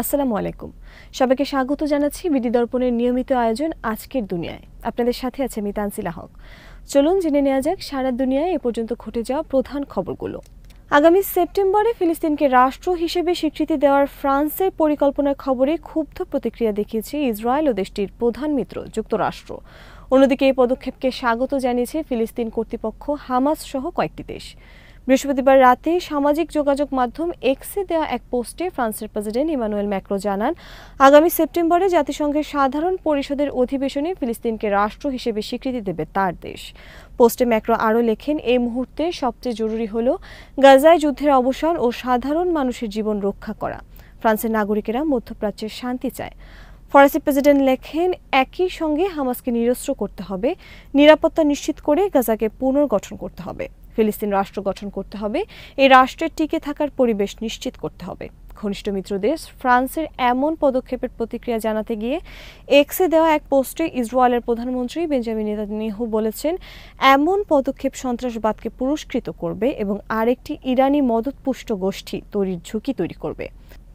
আসসালামু আলাইকুম। সবাইকে স্বাগত জানাচ্ছি বিডি দর্পণের নিয়মিত আয়োজন আজকের দুনিয়ায়। আপনাদের সাথে আছে আমি তানসিলা হক। চলুন জেনে নেওয়া যাক সারা দুনিয়ায় এ পর্যন্ত ঘটে যাওয়া প্রধান খবরগুলো। আগামী সেপ্টেম্বরে ফিলিস্তিনকে রাষ্ট্র হিসেবে স্বীকৃতি দেওয়ার ফ্রান্সের পরিকল্পনার খবরে ক্ষুব্ধ প্রতিক্রিয়া দেখিয়েছে ইসরায়েল ও দেশটির প্রধান মিত্র যুক্তরাষ্ট্র। অন্যদিকে এই পদক্ষেপকে স্বাগত জানিয়েছে ফিলিস্তিন কর্তৃপক্ষ, হামাস সহ কয়েকটি দেশ। বৃহস্পতিবার রাতে সামাজিক যোগাযোগ মাধ্যম এক্সে দেওয়া এক পোস্টে ফ্রান্সের প্রেসিডেন্ট ইমানুয়েল ম্যাক্রো জানান, আগামী সেপ্টেম্বরে জাতিসংঘের সাধারণ পরিষদের অধিবেশনে ফিলিস্তিনকে রাষ্ট্র হিসেবে স্বীকৃতি দেবে তার দেশ। পোস্টে ম্যাক্রো আরও লেখেন, এই মুহূর্তে সবচেয়ে জরুরি হল গাজায় যুদ্ধের অবসান ও সাধারণ মানুষের জীবন রক্ষা করা। ফ্রান্সের নাগরিকেরা মধ্যপ্রাচ্যের শান্তি চায়। ফরাসি প্রেসিডেন্ট লেখেন, একই সঙ্গে হামাসকে নিরস্ত্র করতে হবে, নিরাপত্তা নিশ্চিত করে গাজাকে পুনর্গঠন করতে হবে, ফিলিস্তিন রাষ্ট্র গঠন করতে হবে, এই রাষ্ট্রের টিকে থাকার পরিবেশ নিশ্চিত করতে হবে। ঘনিষ্ঠ মিত্র দেশ ফ্রান্সের এমন পদক্ষেপের প্রতিক্রিয়া জানাতে গিয়ে এক্সে দেওয়া এক পোস্টে ইসরায়েলের প্রধানমন্ত্রী বেঞ্জামিন নেতানিয়াহু বলেছেন, এমন পদক্ষেপ সন্ত্রাসবাদকে পুরস্কৃত করবে এবং আরেকটি ইরানি মদতপুষ্ট গোষ্ঠী তৈরির ঝুঁকি তৈরি করবে।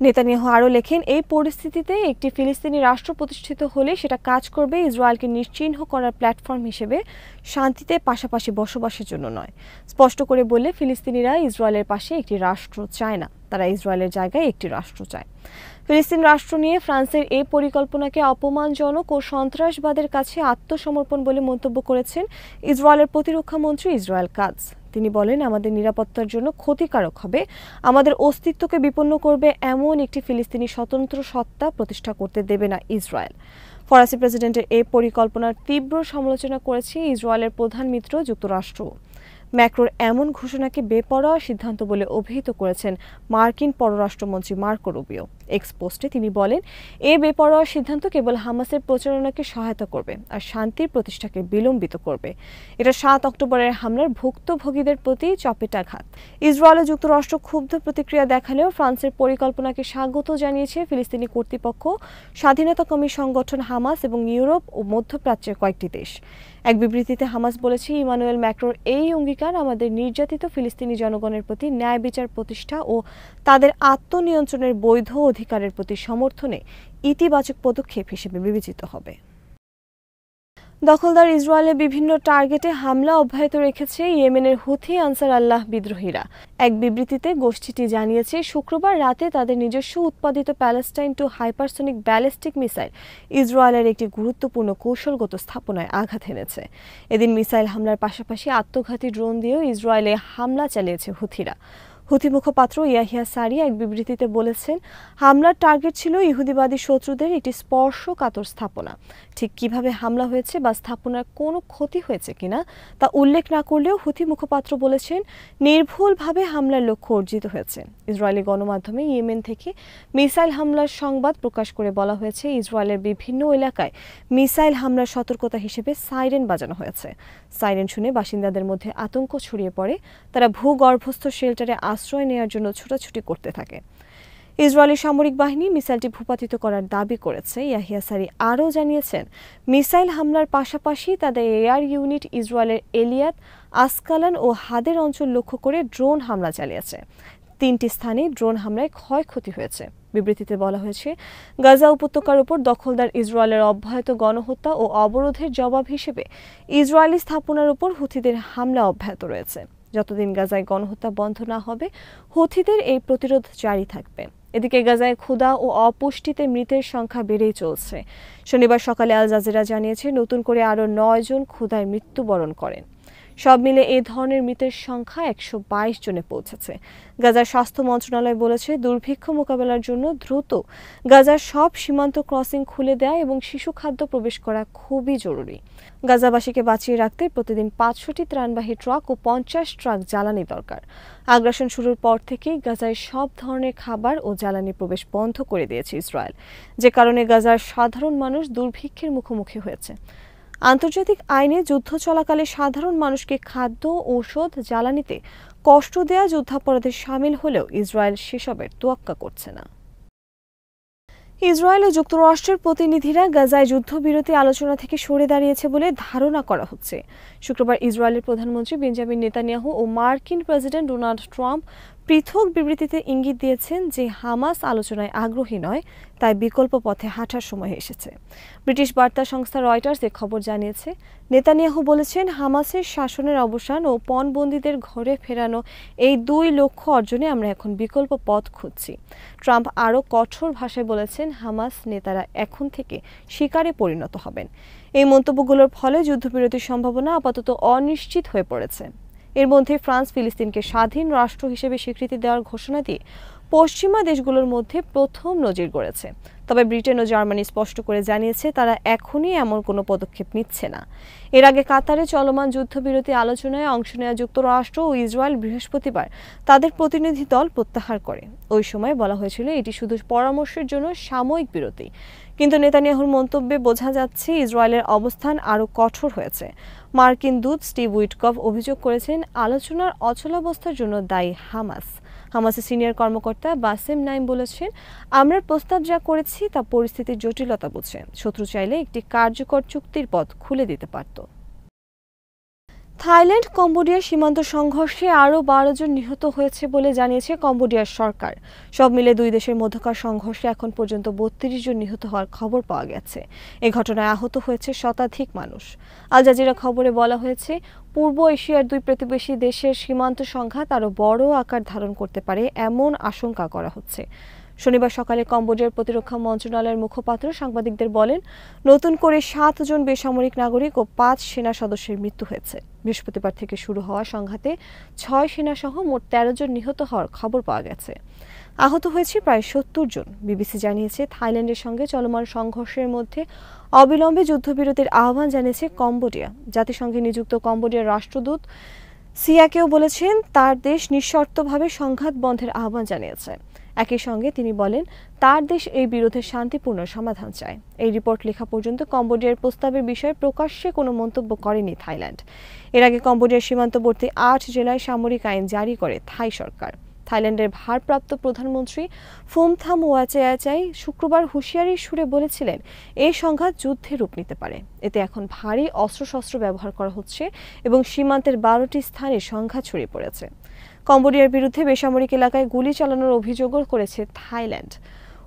নেতানিয়াহু আরও লেখেন, এই পরিস্থিতিতে একটি ফিলিস্তিনি রাষ্ট্র প্রতিষ্ঠিত হলে সেটা কাজ করবে ইসরায়েলকে নিশ্চিহ্ন করার প্ল্যাটফর্ম হিসেবে, শান্তিতে পাশাপাশি বসবাসের জন্য নয়। স্পষ্ট করে বললে, ফিলিস্তিনিরা ইসরায়েলের পাশে একটি রাষ্ট্র চায় না, তারা ইসরায়েলের জায়গায় একটি রাষ্ট্র চায়। ফিলিস্তিন রাষ্ট্র নিয়ে ফ্রান্সের এই পরিকল্পনাকে অপমানজনক ও সন্ত্রাসবাদের কাছে আত্মসমর্পণ বলে মন্তব্য করেছেন ইসরায়েলের প্রতিরক্ষা মন্ত্রী ইসরায়েল কাটজ। তিনি বলেন, আমাদের নিরাপত্তার জন্য ক্ষতিকারক হবে, আমাদের অস্তিত্বকে বিপন্ন করবে এমন একটি ফিলিস্তিনি স্বতন্ত্র সত্তা প্রতিষ্ঠা করতে দেবে না ইসরায়েল। ফরাসি প্রেসিডেন্টের এই পরিকল্পনার তীব্র সমালোচনা করেছে ইসরায়েলের প্রধান মিত্র যুক্তরাষ্ট্র। ম্যাক্রোর এমন ঘোষণাকে বেপরোয়া সিদ্ধান্ত বলে অভিহিত করেছেন মার্কিন পররাষ্ট্রমন্ত্রী মার্কো রুবিও। এক্স পোস্টে তিনি বলেন, এই বেপরোয়া সিদ্ধান্ত কেবল হামাসের প্রচারণাকে সহায়তা করবে আর শান্তির প্রতিষ্ঠাকে বিলম্বিত করবে। এটা 7 অক্টোবরের হামলার ভুক্তভোগীদের প্রতি চপেটাঘাত। ইসরায়েল ও যুক্তরাষ্ট্র ক্ষুব্ধ প্রতিক্রিয়া দেখালেও ফ্রান্সের পরিকল্পনাকে স্বাগত জানিয়েছে ফিলিস্তিনি কর্তৃপক্ষ, স্বাধীনতাকামী সংগঠন হামাস এবং ইউরোপ ও মধ্যপ্রাচ্যের কয়েকটি দেশ। এক বিবৃতিতে হামাস বলেছে, ইমানুয়েল ম্যাক্রোর এই অঙ্গীকার আমাদের নির্যাতিত ফিলিস্তিনি জনগণের প্রতি ন্যায় বিচার প্রতিষ্ঠা ও তাদের আত্মনিয়ন্ত্রণের বৈধ অধিকারের প্রতি সমর্থনে ইতিবাচক পদক্ষেপ হিসেবে বিবেচিত হবে। দখলদার ইসরায়েলের বিভিন্ন টার্গেটে হামলা অব্যাহত রেখেছে ইয়েমেনের হুথি আনসার আল্লাহ বিদ্রোহীরা। এক বিবৃতিতে গোষ্ঠীটি জানিয়েছে, শুক্রবার রাতে তাদের নিজস্ব উৎপাদিত Palestine two hypersonic ballistic missile ইসরায়েলের একটি গুরুত্বপূর্ণ কৌশলগত স্থাপনায় আঘাত এনেছে। এদিন মিসাইল হামলার পাশাপাশি আত্মঘাতী ড্রোন দিয়েও ইসরায়েলে হামলা চালিয়েছে হুথিরা। হুথি মুখপাত্র ইয়াহিয়া সারি এক বিবৃতিতে বলেছেন, হামলার টার্গেট ছিল ইহুদিবাদী শত্রুদের একটি স্পর্শকাতর স্থাপনা। ঠিক কিভাবে হামলা হয়েছে বা স্থাপনার কোনো ক্ষতি হয়েছে কিনা তা উল্লেখ না করলেও হুথি মুখপাত্র বলেছেন, নির্ভুলভাবে হামলার লক্ষ্য অর্জিত হয়েছে। ইসরায়েলি গণমাধ্যমে ইয়েমেন থেকে মিসাইল হামলার সংবাদ প্রকাশ করে বলা হয়েছে, ইসরায়েলের বিভিন্ন এলাকায় মিসাইল হামলার সতর্কতা হিসেবে সাইরেন বাজানো হয়েছে। সাইরেন শুনে বাসিন্দাদের মধ্যে আতঙ্ক ছড়িয়ে পড়ে, তারা ভূগর্ভস্থ শেল্টারে আশ্রয় নেওয়ার জন্য ছোটাছুটি করতে থাকে। ইসরায়েলি সামরিক বাহিনী মিসাইলটি ভূপাতিত করার দাবি করেছে। ইয়াহিয়া সারি আরও জানিয়েছেন, মিসাইল হামলার পাশাপাশি তাদের এয়ার ইউনিট ইসরায়েলের এলিয়াত, আসকালান ও হাদের অঞ্চল লক্ষ্য করে ড্রোন হামলা চালিয়েছে। 3টি স্থানে ড্রোন হামলায় ক্ষয়ক্ষতি হয়েছে। বিবৃতিতে বলা হয়েছে, গাজা উপত্যকার উপর দখলদার ইসরায়েলের অব্যাহত গণহত্যা ও অবরোধের জবাব হিসেবে ইসরায়েলি স্থাপনার উপর হুথিদের হামলা অব্যাহত রয়েছে। যতদিন গাজায় গণহত্যা বন্ধ না হবে, হুথিদের এই প্রতিরোধ জারি থাকবে। এদিকে গাজায় ক্ষুধা ও অপুষ্টিতে মৃতের সংখ্যা বেড়েই চলছে। শনিবার সকালে আল জাজিরা জানিয়েছে, নতুন করে আরও 9 জন ক্ষুধায় মৃত্যুবরণ করেন। সব মিলে এই ধরনের মৃতের সংখ্যা 122 জনে পৌঁছেছে। গাজার স্বাস্থ্য মন্ত্রণালয় বলেছে, দুর্ভিক্ষ মোকাবেলার জন্য দ্রুত গাজার সব সীমান্ত ক্রসিং খুলে দেয়া এবং শিশু খাদ্য প্রবেশ করা খুবই জরুরি। গাজাবাসীকে বাঁচিয়ে রাখতে প্রতিদিন 500টি ত্রাণবাহী ট্রাক ও 50 ট্রাক জ্বালানি দরকার। আগ্রাসন শুরুর পর থেকেই গাজায় সব ধরনের খাবার ও জ্বালানি প্রবেশ বন্ধ করে দিয়েছে ইসরায়েল, যে কারণে গাজার সাধারণ মানুষ দুর্ভিক্ষের মুখোমুখি হয়েছে। আন্তর্জাতিক আইনে যুদ্ধ চলাকালে সাধারণ মানুষকে খাদ্য, ঔষধ, জ্বালানিতে কষ্ট দেয়া যুদ্ধাপরাধে শামিল হলেও ইসরায়েল সেসবের তোয়াক্কা করছে না। ইসরায়েল ও যুক্তরাষ্ট্রের প্রতিনিধিরা গাজায় যুদ্ধবিরতি আলোচনা থেকে সরে দাঁড়িয়েছে বলে ধারণা করা হচ্ছে। শুক্রবার ইসরায়েলের প্রধানমন্ত্রী বেঞ্জামিন নেতানিয়াহু ও মার্কিন প্রেসিডেন্ট ডোনাল্ড ট্রাম্প পৃথক বিবৃতিতে ইঙ্গিত দিয়েছেন যে হামাস আলোচনায় আগ্রহী নয়, তাই বিকল্প পথে হাঁটার সময় এসেছে। ব্রিটিশ বার্তা সংস্থা রয়টার্স এ খবর জানিয়েছে, নেতানিয়াহু বলেছেন, হামাসের শাসনের অবসান ও পণবন্দীদের ঘরে ফেরানো এই দুই লক্ষ্য অর্জনে আমরা এখন বিকল্প পথ খুঁজছি। ট্রাম্প আরও কঠোর ভাষায় বলেছেন, হামাস নেতারা এখন থেকে শিকারে পরিণত হবেন। এই মন্তব্যগুলোর ফলে যুদ্ধবিরতির সম্ভাবনা আপাতত অনিশ্চিত হয়ে পড়েছে। এর মধ্যে ফ্রান্স ফিলিস্তিনকে স্বাধীন রাষ্ট্র হিসেবে স্বীকৃতি দেওয়ার ঘোষণা দিয়ে পশ্চিমা দেশগুলোর মধ্যে প্রথম নজির গড়েছে। তবে ব্রিটেন ও জার্মানি স্পষ্ট করে জানিয়েছে তারা এখনই এমন কোনো পদক্ষেপ নিচ্ছে না। এর আগে কাতারে চলমান যুদ্ধবিরতি আলোচনায় অংশ নেওয়া যুক্তরাষ্ট্র ও ইসরায়েল বৃহস্পতিবার তাদের প্রতিনিধি দল প্রত্যাহার করে। ওই সময় বলা হয়েছিল এটি শুধু পরামর্শের জন্য সাময়িক বিরতি। কিন্তু নেতানিয়াহুর মন্তব্যে বোঝা যাচ্ছে ইসরায়েলের অবস্থান আরও কঠোর হয়েছে। মার্কিন দূত স্টিভ উইটকফ অভিযোগ করেছেন, আলোচনার অচলাবস্থার জন্য দায়ী হামাস। হামাসের সিনিয়র কর্মকর্তা বাসেম নাইম বলেছেন, আমরা প্রস্তাব যা করেছি তা পরিস্থিতির জটিলতা বুঝে শত্রু চাইলে একটি কার্যকর চুক্তির পথ খুলে দিতে পারত। থাইল্যান্ড কম্বোডিয়া সীমান্ত সংঘর্ষে আরও 12 জন নিহত হয়েছে বলে জানিয়েছে কম্বোডিয়ার সরকার। সব মিলে দুই দেশের মধ্যকার সংঘর্ষে এখন পর্যন্ত 32 জন নিহত হওয়ার খবর পাওয়া গেছে। এ ঘটনায় আহত হয়েছে শতাধিক মানুষ। আল জাজিরা খবরে বলা হয়েছে, পূর্ব এশিয়ার দুই প্রতিবেশী দেশের সীমান্ত সংঘাত আরও বড় আকার ধারণ করতে পারে এমন আশঙ্কা করা হচ্ছে। শনিবার সকালে কম্বোডিয়ার প্রতিরক্ষা মন্ত্রণালয়ের মুখপাত্র সাংবাদিকদের বলেন, নতুন করে 7 জন বেসামরিক নাগরিক ও 5 সেনা সদস্যের মৃত্যু হয়েছে। বৃহস্পতিবার থেকে শুরু হওয়া সংঘাতে 6 সেনাসহ মোট 13 জন নিহত হওয়ার খবর পাওয়া গেছে। আহত হয়েছে প্রায় 70 জন। বিবিসি জানিয়েছে, থাইল্যান্ডের সঙ্গে চলমান সংঘর্ষের মধ্যে অবিলম্বে যুদ্ধবিরতির আহ্বান জানিয়েছে কম্বোডিয়া। জাতিসংঘে নিযুক্ত কম্বোডিয়ার রাষ্ট্রদূত সিয়াকেও বলেছেন, তার দেশ নিঃশর্তভাবে সংঘাত বন্ধের আহ্বান জানিয়েছে। একই সঙ্গে তিনি বলেন, তার দেশ এই বিরোধের শান্তিপূর্ণ সমাধান চায়। এই রিপোর্ট লেখা পর্যন্ত কম্বোডিয়ার প্রস্তাবের বিষয়ে প্রকাশ্যে কোনো মন্তব্য করেনি থাইল্যান্ড। এর আগে কম্বোডিয়ার সীমান্তবর্তী 8 জেলায় সামরিক আইন জারি করে থাই সরকার। থাইল্যান্ডের ভারপ্রাপ্ত প্রধানমন্ত্রী ফোমথাম ওয়াচেয়াচাই শুক্রবার হুঁশিয়ারির সুরে বলেছিলেন, এই সংঘাত যুদ্ধে রূপ নিতে পারে। এতে এখন ভারী অস্ত্রশস্ত্র ব্যবহার করা হচ্ছে এবং সীমান্তের 12টি স্থানে সংঘাত ছড়িয়ে পড়েছে। কম্বোডিয়ার বিরুদ্ধে বেসামরিক এলাকায় গুলি চালানোর অভিযোগও করেছে থাইল্যান্ড।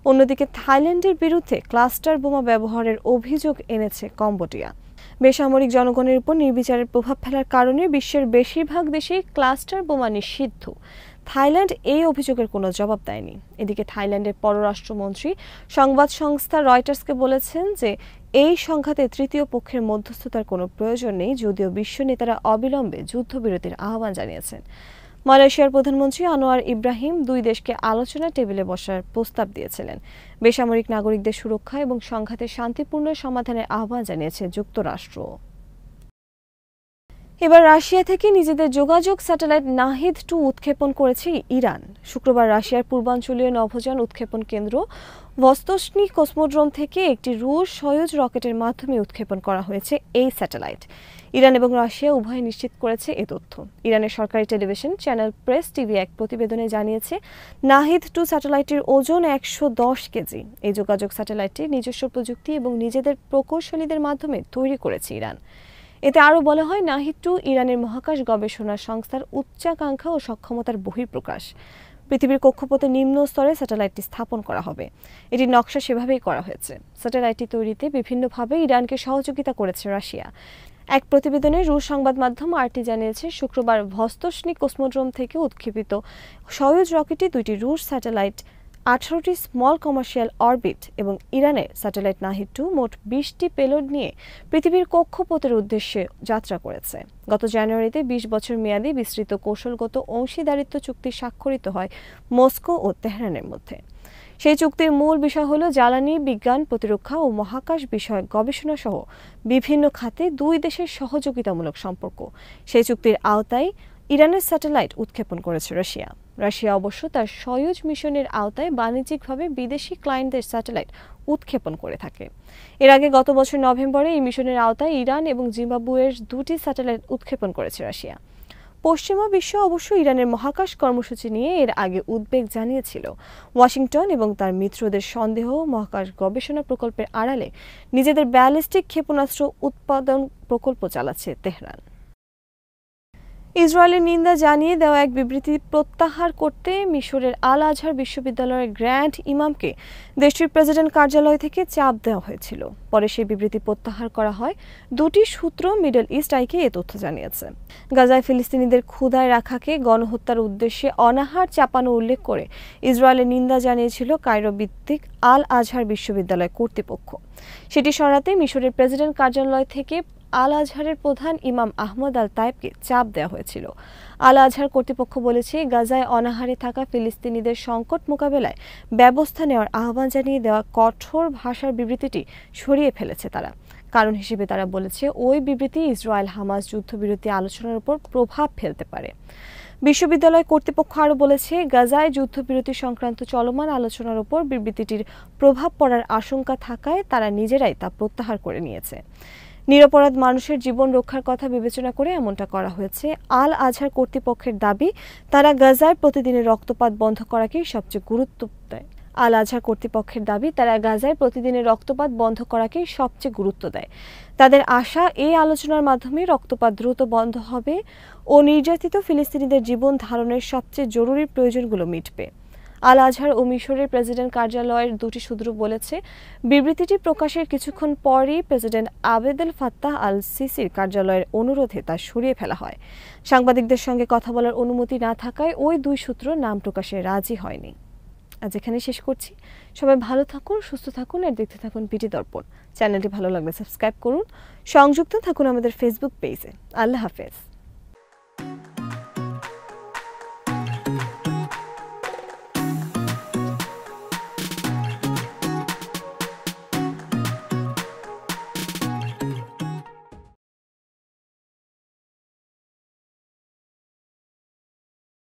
অন্যদিকে থাইল্যান্ডের বিরুদ্ধে ক্লাস্টার বোমা ব্যবহারের অভিযোগ এনেছে কম্বোডিয়া। বেসামরিক জনগণের উপর নির্বিচারের প্রভাব ফেলার কারণে বিশ্বের বেশিরভাগ দেশেই ক্লাস্টার বোমা নিষিদ্ধ। থাইল্যান্ড এই অভিযোগের কোনো জবাব দেয়নি। এদিকে থাইল্যান্ডের পররাষ্ট্রমন্ত্রী সংবাদ সংস্থা রয়টার্সকে বলেছেন যে এই সংঘাতে তৃতীয় পক্ষের মধ্যস্থতার কোনো প্রয়োজন নেই, যদিও বিশ্ব নেতারা অবিলম্বে যুদ্ধবিরতির আহ্বান জানিয়েছেন। মালয়েশিয়ার প্রধানমন্ত্রী আনোয়ার ইব্রাহিম দুই দেশকে আলোচনা টেবিলে বসার প্রস্তাব দিয়েছিলেন। বেসামরিক নাগরিকদের সুরক্ষা এবং সংঘাতের শান্তিপূর্ণ সমাধানের আহ্বান জানিয়েছে যুক্তরাষ্ট্র। এবার রাশিয়া থেকে নিজেদের যোগাযোগ স্যাটেলাইট নাহিদ-2 উৎক্ষেপণ করেছে ইরান। শুক্রবার রাশিয়ার পূর্বাঞ্চলীয় নভোযান উৎক্ষেপণ কেন্দ্র ভস্তোসনি কসমোড্রোম থেকে একটি রুশ সয়ুজ রকেটের মাধ্যমে উৎক্ষেপণ করা হয়েছে এই স্যাটেলাইট। ইরান এবং রাশিয়া উভয় নিশ্চিত করেছে এ তথ্য। ইরানের সরকারি টেলিভিশন চ্যানেল প্রেস টিভি এক প্রতিবেদনে জানিয়েছে, নাহিদ-2 স্যাটেলাইটের ওজন 110 কেজি। এই যোগাযোগ স্যাটেলাইটটি নিজস্ব প্রযুক্তি এবং নিজেদের প্রকৌশলীদের মাধ্যমে তৈরি করেছে ইরান। এতে আরও বলা হয়, নাহিদ-2 ইরানের মহাকাশ গবেষণা সংস্থার উচ্চাকাঙ্ক্ষা ও সক্ষমতার বহিঃপ্রকাশ। পৃথিবীর কক্ষপথের নিম্ন স্তরে স্যাটেলাইটটি স্থাপন করা হবে। এটির নকশা সেভাবেই করা হয়েছে। স্যাটেলাইটটি তৈরিতে বিভিন্নভাবে ইরানকে সহযোগিতা করেছে রাশিয়া। এক প্রতিবেদনে রুশ সংবাদ মাধ্যম আরটি জানিয়েছে, শুক্রবার ভস্তোসনি কসমোড্রোম থেকে উৎক্ষেপিত সয়ুজ রকেটে 2টি রুশ স্যাটেলাইট, 18টি স্মল কমার্শিয়াল অরবিট এবং ইরানের স্যাটেলাইট নাহিদ-2 মোট 20টি পেলোড নিয়ে পৃথিবীর কক্ষপথের উদ্দেশ্যে যাত্রা করেছে। গত জানুয়ারিতে 20 বছর মেয়াদী বিস্তৃত কৌশলগত অংশীদারিত্ব চুক্তি স্বাক্ষরিত হয় মস্কো ও তেহরানের মধ্যে। সেই চুক্তির মূল বিষয় হল জ্বালানি, বিজ্ঞান, প্রতিরক্ষা ও মহাকাশ বিষয়ক গবেষণা সহ বিভিন্ন খাতে দুই দেশের সহযোগিতামূলক সম্পর্ক। সেই চুক্তির আওতায় ইরানের স্যাটেলাইট উৎক্ষেপণ করেছে রাশিয়া। রাশিয়া অবশ্য তার সয়ুজ মিশনের আওতায় বাণিজ্যিকভাবে বিদেশি ক্লায়েন্টদের স্যাটেলাইট উৎক্ষেপণ করে থাকে। এর আগে গত বছর নভেম্বরে এই মিশনের আওতায় ইরান এবং জিম্বাবুয়ের 2টি স্যাটেলাইট উৎক্ষেপণ করেছে রাশিয়া। পশ্চিমা বিশ্ব অবশ্য ইরানের মহাকাশ কর্মসূচি নিয়ে এর আগে উদ্বেগ জানিয়েছিল। ওয়াশিংটন এবং তার মিত্রদের সন্দেহ, মহাকাশ গবেষণা প্রকল্পের আড়ালে নিজেদের ব্যালিস্টিক ক্ষেপণাস্ত্র উৎপাদন প্রকল্প চালাচ্ছে তেহরান। ইসরায়েলের নিন্দা জানিয়ে দেওয়া এক বিবৃতি প্রত্যাহার করতে মিশরের আল আজহার বিশ্ববিদ্যালয়ের গ্র্যান্ড ইমামকে দেশটির প্রেসিডেন্ট কার্যালয় থেকে চাপ দেওয়া হয়েছিল। পরে সেই বিবৃতি প্রত্যাহার করা হয়। দুটি সূত্র মিডল ইস্ট আইকে এ তথ্য জানিয়েছে। গাজায় ফিলিস্তিনিদের ক্ষুধায় রাখাকে গণহত্যার উদ্দেশ্যে অনাহার চাপানো উল্লেখ করে ইসরায়েলের নিন্দা জানিয়েছিল কায়রো ভিত্তিক আল আজহার বিশ্ববিদ্যালয় কর্তৃপক্ষ। সেটি সরাতে মিশরের প্রেসিডেন্ট কার্যালয় থেকে আল আজহারের প্রধান ইমাম আহমদ আল তায়েবকে চাপ দেওয়া হয়েছিল। আল আজহার কর্তৃপক্ষ বলেছে, গাজায় অনাহারে থাকা ফিলিস্তিনিদের সংকট মোকাবেলায় ব্যবস্থা নেওয়ার আহ্বান জানিয়ে দেওয়া কঠোর ভাষার বিবৃতিটি সরিয়ে ফেলেছে তারা। কারণ হিসেবে তারা বলেছে, ওই বিবৃতি ইসরায়েল হামাস যুদ্ধবিরতি আলোচনার উপর প্রভাব ফেলতে পারে। বিশ্ববিদ্যালয় কর্তৃপক্ষ আরও বলেছে, গাজায় যুদ্ধবিরতি সংক্রান্ত চলমান আলোচনার উপর বিবৃতিটির প্রভাব পড়ার আশঙ্কা থাকায় তারা নিজেরাই তা প্রত্যাহার করে নিয়েছে। নিরপরাধ মানুষের জীবন রক্ষার কথা বিবেচনা করে এমনটা করা হয়েছে। আল আজহার কর্তৃপক্ষের দাবি, তারা গাজায় প্রতিদিনের রক্তপাত বন্ধ করাকেই সবচেয়ে গুরুত্ব দেয়। আল আজহার কর্তৃপক্ষের দাবি, তারা গাজায় প্রতিদিনের রক্তপাত বন্ধ করাকেই সবচেয়ে গুরুত্ব দেয়। তাদের আশা, এই আলোচনার মাধ্যমে রক্তপাত দ্রুত বন্ধ হবে ও নির্যাতিত ফিলিস্তিনিদের জীবন ধারণের সবচেয়ে জরুরি প্রয়োজনগুলো মিটবে। আল আজহার ও মিশরের প্রেসিডেন্ট কার্যালয়ের দুটি সূত্র বলেছে, বিবৃতিটি প্রকাশের কিছুক্ষণ পরই প্রেসিডেন্ট আবেদেল ফাত্তাহ আল সিসির কার্যালয়ের অনুরোধে তা সরিয়ে ফেলা হয়। সাংবাদিকদের সঙ্গে কথা বলার অনুমতি না থাকায় ওই দুই সূত্র নাম প্রকাশে রাজি হয়নি। আজ এখানে শেষ করছি। সবাই ভালো থাকুন, সুস্থ থাকুন আর দেখতে থাকুন বিডি দর্পণ। চ্যানেলটি ভালো লাগলে সাবস্ক্রাইব করুন। সংযুক্ত থাকুন আমাদের ফেসবুক পেজে। আল্লাহ হাফেজ।